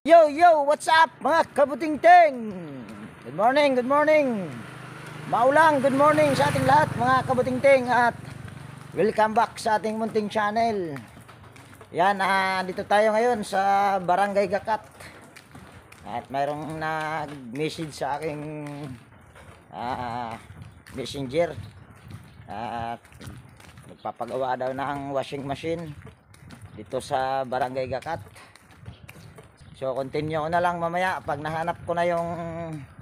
Yo, yo, what's up mga kabuting-ting? Good morning, good morning. Maulang good morning sa ating lahat mga kabuting-ting at welcome back sa ating munting channel. Yan, dito tayo ngayon sa Barangay Gakat. At mayroong nag-message sa aking messenger. At magpapagawa daw ng washing machine dito sa Barangay Gakat. So continue ko na lang mamaya pag nahanap ko na yung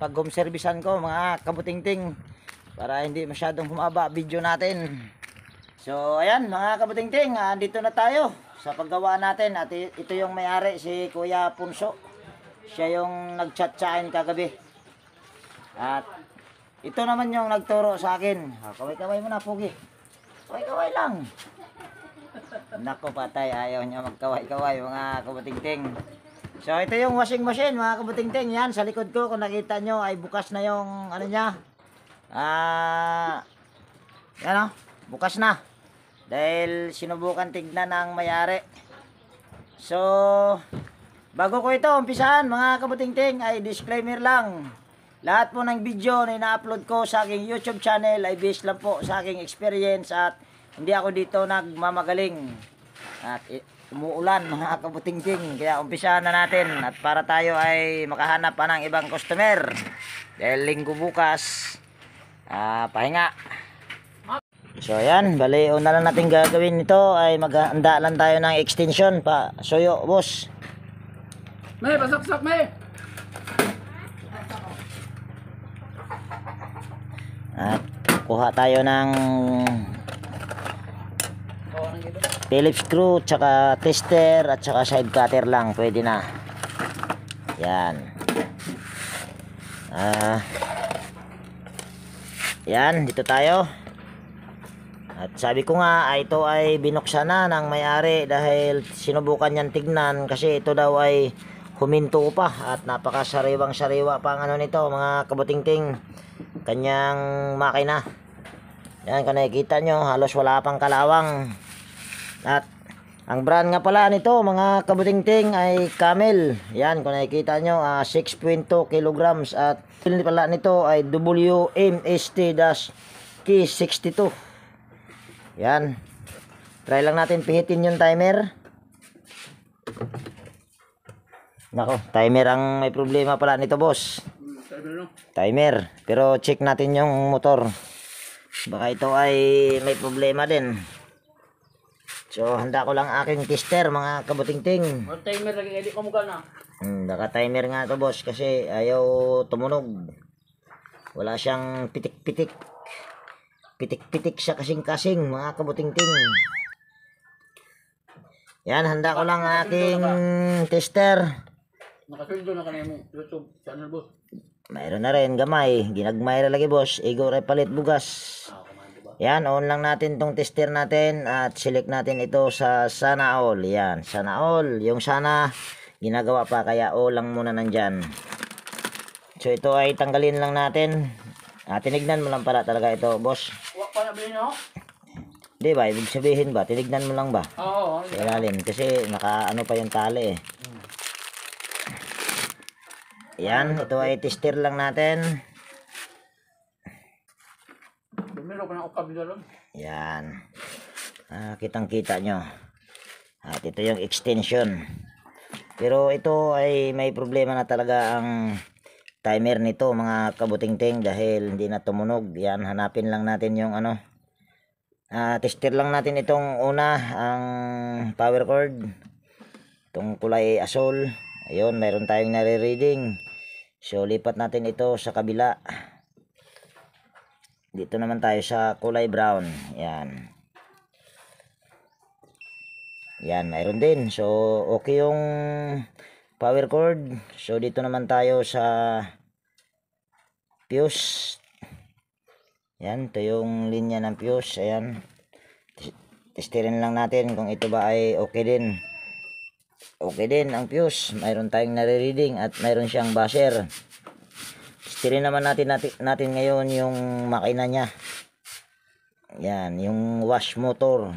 pag home servicean ko mga kabuting-ting, para hindi masyadong humaba video natin. So ayan mga kabuting-ting, dito na tayo sa paggawa natin. At ito yung may-ari, si Kuya Punso. Siya yung nag-chat sa akin kagabi. At ito naman yung nagturo sa akin. Kaway-kaway mo na, Pugi. Kaway-kaway lang. Nako patay, ayaw niya magkaway-kaway mga kabuting-ting. So ito yung washing machine mga kabuting-ting. Yan sa likod ko, kung nakita nyo ay bukas na yung ano niya. Yan o, bukas na. Dahil sinubukan tignan ng may-ari. So bago ko ito umpisahan mga kabuting-ting ay disclaimer lang. Lahat po ng video na ina-upload ko sa aking YouTube channel ay based lang po sa aking experience at hindi ako dito nagmamagaling. At umuulan mga kabuting-ting, kaya umpisahan na natin at para tayo ay makahanap pa ng ibang customer dahil linggo bukas pahinga. So ayan, bali una lang natin gagawin nito ay maghanda lang tayo ng extension pa suyo boss. May pasaksak may. At kuha tayo ng Phillips screw, tsaka tester at tsaka side cutter lang, pwede na. Yan. Yan, dito tayo. At sabi ko nga, ito ay binuksan na ng may-ari dahil sinubukan niyang tignan kasi ito daw ay huminto pa at napakasariwang sariwa pa ang ano nito mga kabuting-ting, kanyang makina. Yan, kung nakikita nyo, halos wala pang kalawang. At ang brand nga pala nito mga kabuting-ting ay Camel. Yan, kung nakikita nyo, 6.2 kilograms. At pala nito ay WMST-K62. Yan, try lang natin pihitin yung timer. Nako, timer ang may problema pala nito boss. Timer, pero check natin yung motor, baka ito ay may problema din. So handa ko lang aking tester mga kabuting-ting. Timer lagi edit ko mukha na. Naka-timer nga to boss kasi ayaw tumunog. Wala siyang pitik-pitik. Pitik-pitik siya kasing-kasing mga kabuting-ting. Yan, handa ko lang aking tester. Nakasweldo na kanina mo YouTube channel boss. Mayroon na rin gamay, ginagmay na lagi boss, igor ay palit bugas. Yan, on lang natin tong tester natin at select natin ito sa sana all. Yan, sana all. Yung sana, ginagawa pa kaya all lang muna nandyan. So ito ay tanggalin lang natin. Tinignan mo lang pala talaga ito, boss. Huwag pa na bilhin ako? Di ba, ibig sabihin ba, tinignan mo lang ba? Oo. Sa ilalim, kasi naka ano pa yung tali eh. Yan, ito ay tester lang natin. Meron ko na ukab dito lang. Yan. Kitang-kita nyo. At ito yung extension. Pero ito ay may problema na talaga ang timer nito mga kabuting-ting dahil hindi na tumunog. Yan, hanapin lang natin yung ano. Tester lang natin itong una, ang power cord. Itong kulay asol. Ayun, mayroon tayong nare-reading. So, lipat natin ito sa kabila. Dito naman tayo sa kulay brown. Yan. Yan, mayroon din. So, okay yung power cord. So, dito naman tayo sa fuse. Yan, ito yung linya ng fuse. Ayan. Testerin lang natin kung ito ba ay okay din. Okay din ang fuse. Mayroon tayong nare-reading at mayroon siyang buzzer. Testerin naman natin ngayon yung makina niya. Yan, yung wash motor.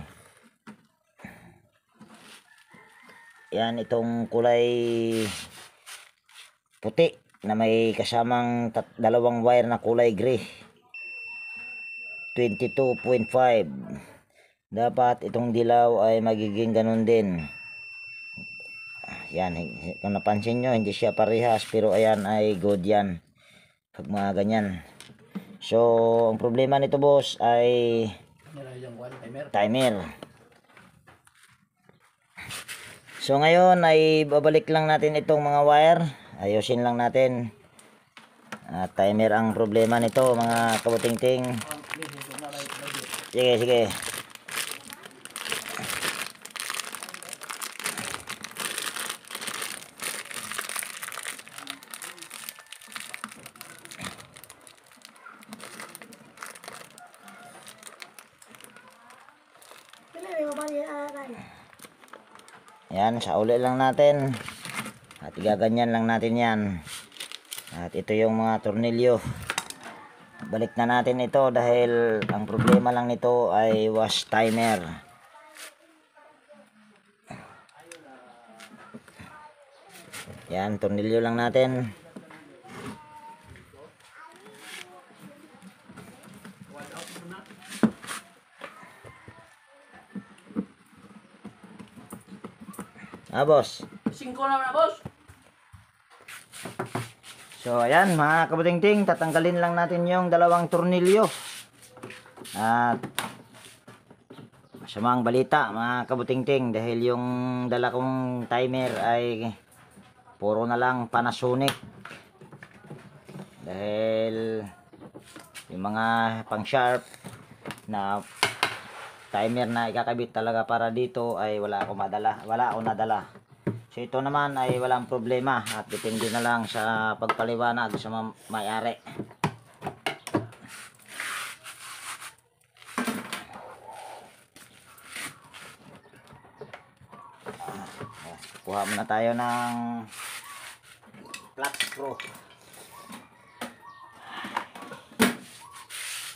Yan, itong kulay puti na may kasamang dalawang wire na kulay gray. 22.5. Dapat itong dilaw ay magiging ganun din. Yan, kung napansin nyo, hindi siya parehas, pero ayan ay good yan pag mga ganyan. So ang problema nito boss ay timer. So ngayon ay babalik lang natin itong mga wire, ayusin lang natin. Timer ang problema nito mga kabutingting. Sige, sige. Yan, sa uli lang natin. At igaganyan lang natin yan. At ito yung mga tornilyo. Balik na natin ito dahil ang problema lang nito ay wash timer. Yan, tornilyo lang natin. Boss. 5 naman na, boss. So ayan mga kabutingting, tatanggalin lang natin yung dalawang tornilyo. At masamang balita mga kabutingting dahil yung dala kong timer ay puro na lang Panasonic. Dahil yung mga pang sharp na timer na ikakabit talaga para dito ay wala akong nadala. So ito naman ay walang problema at depende na lang sa pagpaliwanag sa may-ari. Kuha muna tayo ng flat screw.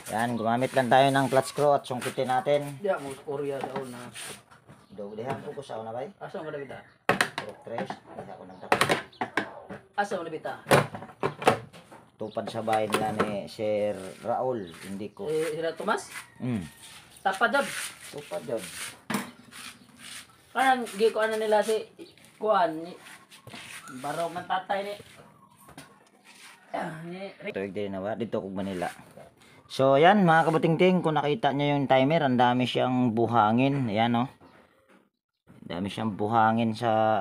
Yan, gumamit lang tayo ng flat screw at sungkitin natin. Diya mo Korea sa una. Doblihan ko sa una bay. Asa mo nabita? Tres, hindi ako nagtapos. Asa mo nabita? Tupad sa bahay nila ni Sir Raul, hindi ko. Sila Tomas? Mm. Tapad jud. Tupad yun. Kanang gi ko ano nila si kuan ni baro man tatay ni. Ito yung dinawa, dito kog Manila. So yan mga kabutingting, kung nakita nyo yung timer, ang dami siyang buhangin. Ayan o. Dami siyang buhangin sa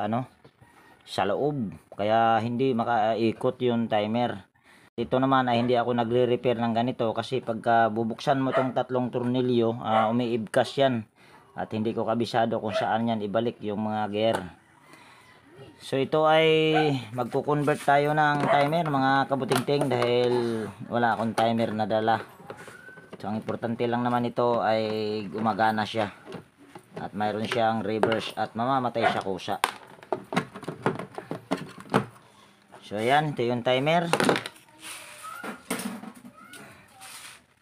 sa loob. Kaya hindi makaikot yung timer. Ito naman ay hindi ako nagre-repair ng ganito kasi pagka bubuksan mo tong tatlong tornilyo, umiibkas yan. At hindi ko kabisado kung saan yan ibalik yung mga gear. So ito ay magko-convert tayo ng timer mga kabutingting dahil wala akong timer na dala. So ang importante lang naman ito ay gumagana siya. At mayroon siyang reverse at mamamatay siya kusa. So ayan, ito yung timer.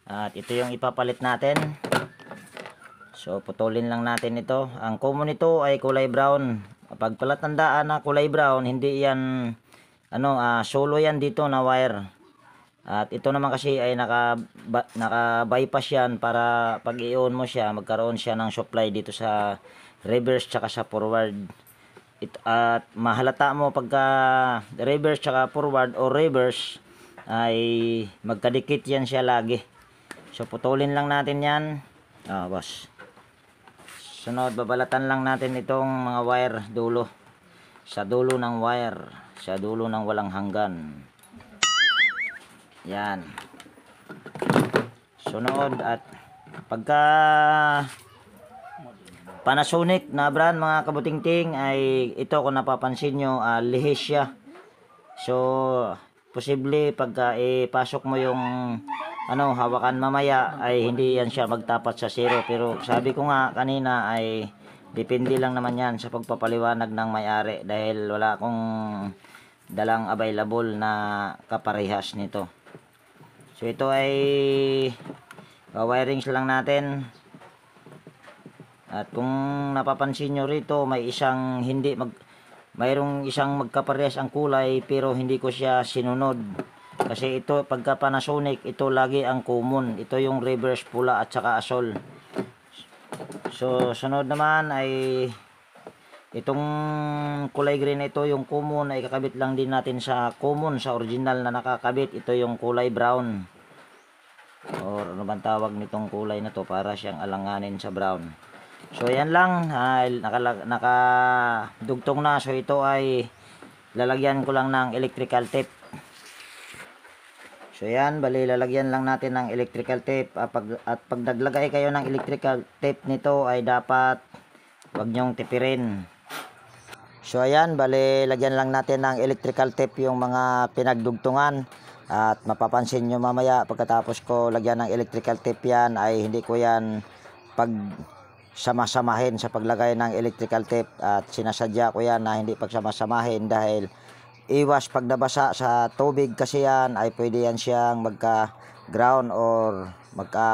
At ito yung ipapalit natin. So putulin lang natin ito. Ang common nito ay kulay brown. Pag palatandaan na kulay brown, hindi yan solo yan dito na wire. At ito naman kasi ay naka-bypass yan para pag i-on mo siya, magkaroon siya ng supply dito sa reverse tsaka sa forward. At mahalata mo pagka reverse tsaka forward o reverse ay magkadikit yan siya lagi. So putulin lang natin yan. Boss. Sunod, babalatan lang natin itong mga wire dulo. Sa dulo ng wire. Sa dulo ng walang hanggan. Yan. Sunod at pagka Panasonic na brand mga kabutingting ay ito kung napapansin nyo, lihis siya. So posible pagka ipasok mo yung hawakan mamaya ay hindi yan siya magtapat sa zero. Pero sabi ko nga kanina ay depende lang naman yan sa pagpapaliwanag ng may-ari dahil wala akong dalang available na kaparehas nito. So ito ay wirings lang natin. At kung napapansin nyo rito may isang mayroong isang magkaparehas ang kulay pero hindi ko siya sinunod. Kasi ito, pagka Panasonic, ito lagi ang common. Ito yung reverse pula at saka asol. So, sunod naman ay itong kulay green na ito, yung common, ay kakabit lang din natin sa common, sa original na nakakabit. Ito yung kulay brown. Or ano bang tawag nitong kulay na to, para siyang alanganin sa brown. So, yan lang. Nakadugtong na. So, ito ay lalagyan ko lang ng electrical tape. So yan, bali lalagyan lang natin ng electrical tape. At pag naglagay kayo ng electrical tape nito ay dapat wag nyong tipirin. So ayan, bali lagyan lang natin ng electrical tape yung mga pinagdugtungan. At mapapansin nyo mamaya pagkatapos ko lagyan ng electrical tape yan, ay hindi ko yan pag sama-samahin sa paglagay ng electrical tape. At sinasadya ko yan na hindi pagsama-samahin dahil iwas pag nabasa sa tubig, kasi yan ay pwede yan siyang magka ground or magka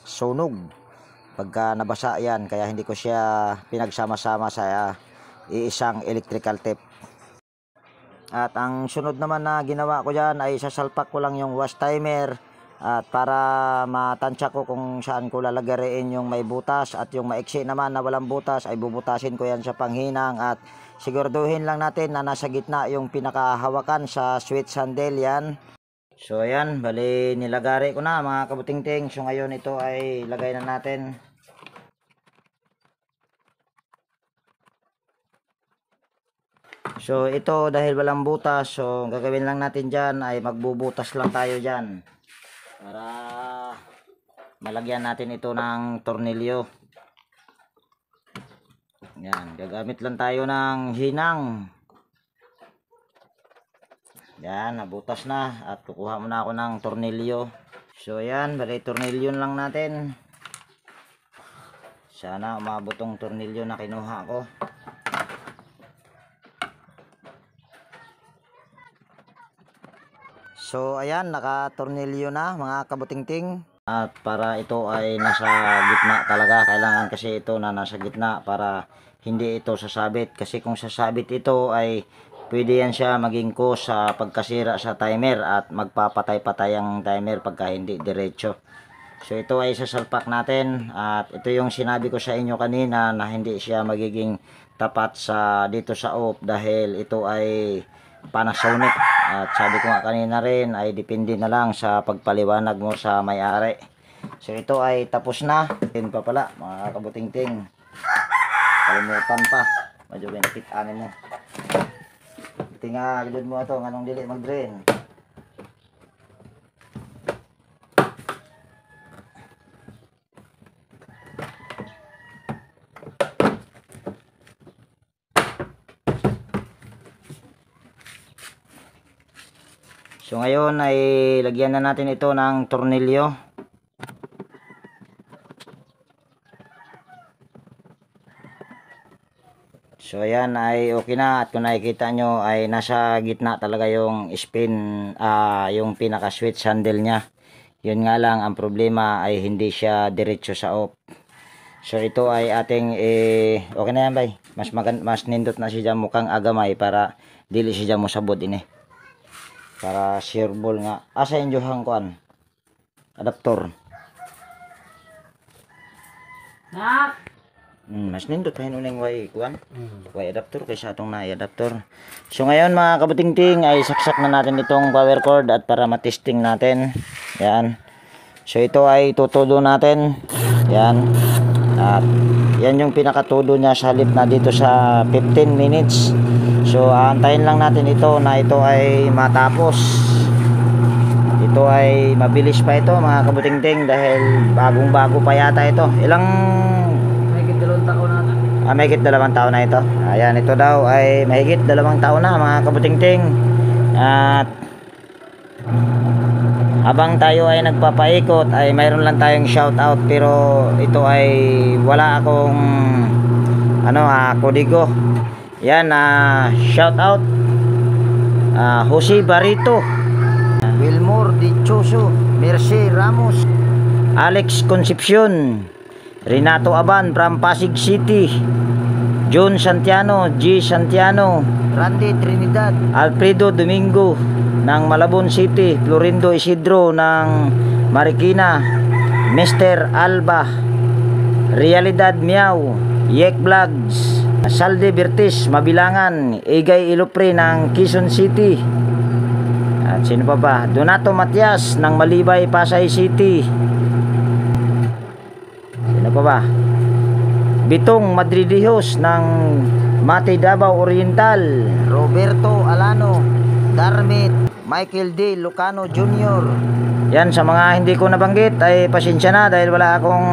sunog pagka nabasa yan. Kaya hindi ko siya pinagsama-sama sa iisang electrical tape. At ang sunod naman na ginawa ko dyan ay sasalpak ko lang yung wash timer, at para matansya ko kung saan ko lalagarin yung may butas, at yung maiksi naman na walang butas ay bubutasin ko yan sa panghinang. At siguraduhin lang natin na nasa gitna yung pinakahawakan sa switch handle yan. So ayan, bali nilagari ko na mga kabutingting. So ngayon ito ay lagay na natin. So ito dahil walang butas, so gagawin lang natin dyan ay magbubutas lang tayo dyan para malagyan natin ito ng tornilyo. Yan, gagamit lang tayo ng hinang. Yan, nabutas na at kukuha muna ako ng tornilyo. So yan, bali tornilyo lang natin. Sana umabot tong tornilyo na kinuha ko. So ayan, naka-tornilyo na mga kabutingting. At para ito ay nasa gitna talaga, kailangan kasi ito na nasa gitna para hindi ito sasabit. Kasi kung sasabit ito ay pwede yan siya maging cause sa pagkasira sa timer at magpapatay-patay ang timer pagka hindi diretso. So ito ay sasalpak natin, at ito yung sinabi ko sa inyo kanina na hindi siya magiging tapat sa dito sa off dahil ito ay Panasonic. At sabi ko nga kanina rin ay depende na lang sa pagpaliwanag mo sa may-ari. So ito ay tapos na. Yan pa pala mga kabutingting. Kalimutan pa. Medyo binakit-anin mo. Iti nga, gilid mo ito. Anong dili mag-drain. So ngayon ay lagyan na natin ito ng tornilyo. So ayan ay okay na, at kung nakikita nyo ay nasa gitna talaga yung spin, yung pinaka switch handle nya. Yun nga lang ang problema ay hindi siya diretso sa off. So ito ay ating okay na yan bay. Mas nindot na siya mukhang agamay para dili siya mo sabod ini. Para sureball nga. Asa yung johang kuan? Adaptor. Nak! Mas nindot pa hinuneng way kuan. Way adaptor kaysa atong na adaptor. So ngayon mga kabutingting ay saksak na natin itong power cord at para matesting natin. Yan. So ito ay tutudo natin. Yan. At yan yung pinakatudo niya sa halip na dito sa 15 minutes. So aantayin lang natin ito na ito ay matapos. Ito ay mabilis pa ito mga kabutingting dahil bagong bago pa yata ito. Ilang Mahigit 2 taon na. mahigit 2 taon na ito. Ayan, ito daw ay mahigit 2 taon na mga kabutingting. At habang tayo ay nagpapaikot ay mayroon lang tayong shout out, pero ito ay wala akong kodigo. Yan, shout out Jose Barito, Wilmore Dichoso, Mercy Ramos, Alex Concepcion, Renato Aban from Pasig City, John Santiano, G. Santiano, Randy Trinidad, Alfredo Domingo ng Malabon City, Florindo Isidro ng Marikina, Mr. Alba, Realidad Miao, Yek Vlogs, Salde Bertis, Mabilangan, Igay Ilopre ng Quezon City. At sino pa ba? Donato Matias ng Malibay, Pasay City. Sino pa ba? Bitong Madridijos ng Mati Davao Oriental, Roberto Alano, Darmit, Michael D. Lucano Jr. Yan, sa mga hindi ko nabanggit ay pasensya na dahil wala akong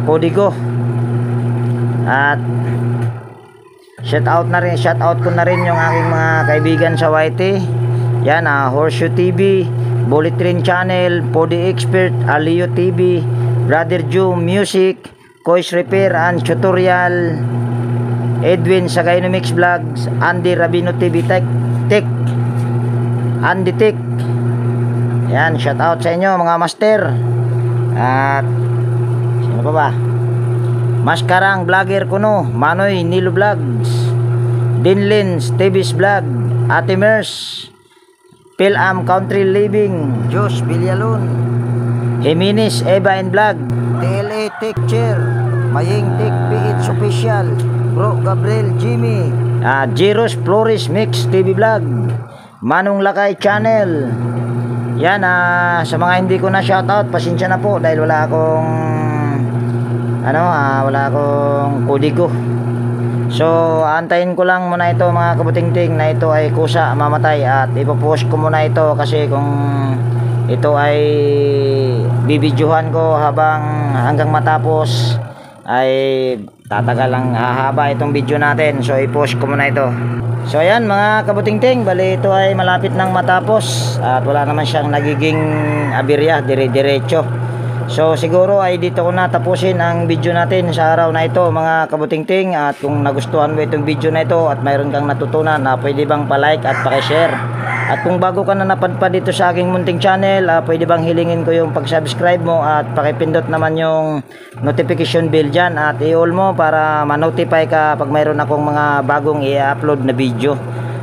kodigo. At shout out ko na rin yung aking mga kaibigan sa YT. Yan, Horseshoe TV, Bullet Train Channel, Podi Expert, Alio TV, Brother Joe Music, Kois Repair and Tutorial, Edwin Sagainomix Vlogs, Andy Rabino TV Tech, Andy Tech. Yan, shout out sa inyo mga master. At sino pa ba? Maskarang Vlogger Kuno, Manoy Nilo Vlogs, Dinlins TV's Vlog, Ate Mers, Pilam Country Living, Josh Villalon, Jimenez Eva and Vlog, TLA Tech Chair, Maying Tech PH Official, Bro Gabriel Jimmy, Jeros Flores Mix TV Vlog, Manong Lakay Channel. Yan, sa mga hindi ko na shoutout, pasensya na po dahil wala akong kodigo. So antayin ko lang muna ito mga kabutingting na ito ay kusa mamatay at ipopost ko muna ito kasi kung ito ay bibidyohan ko hanggang matapos ay tatagal lang, hahaba itong video natin. So i-post ko muna ito. So ayan mga kabutingting, bali ito ay malapit nang matapos at wala naman siyang nagiging aberya, dire-diretso. So siguro ay dito ko na tapusin ang video natin sa araw na ito mga kabutingting. At kung nagustuhan mo itong video na ito at mayroon kang natutunan, pwede bang pa-like at pa-share. At kung bago ka na napadpad dito sa aking munting channel, pwede bang hilingin ko yung pag-subscribe mo at pakipindot naman yung notification bell dyan at i-all mo para ma-notify ka pag mayroon akong mga bagong i-upload na video.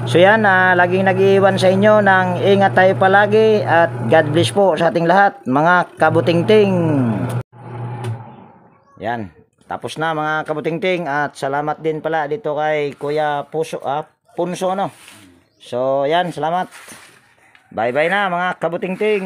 So yan, laging nag-iwan sa inyo ng ingat tayo palagi at God bless po sa ating lahat mga kabutingting. Yan, tapos na mga kabutingting at salamat din pala dito kay Kuya Punso no. So yan, salamat. Bye bye na mga kabutingting.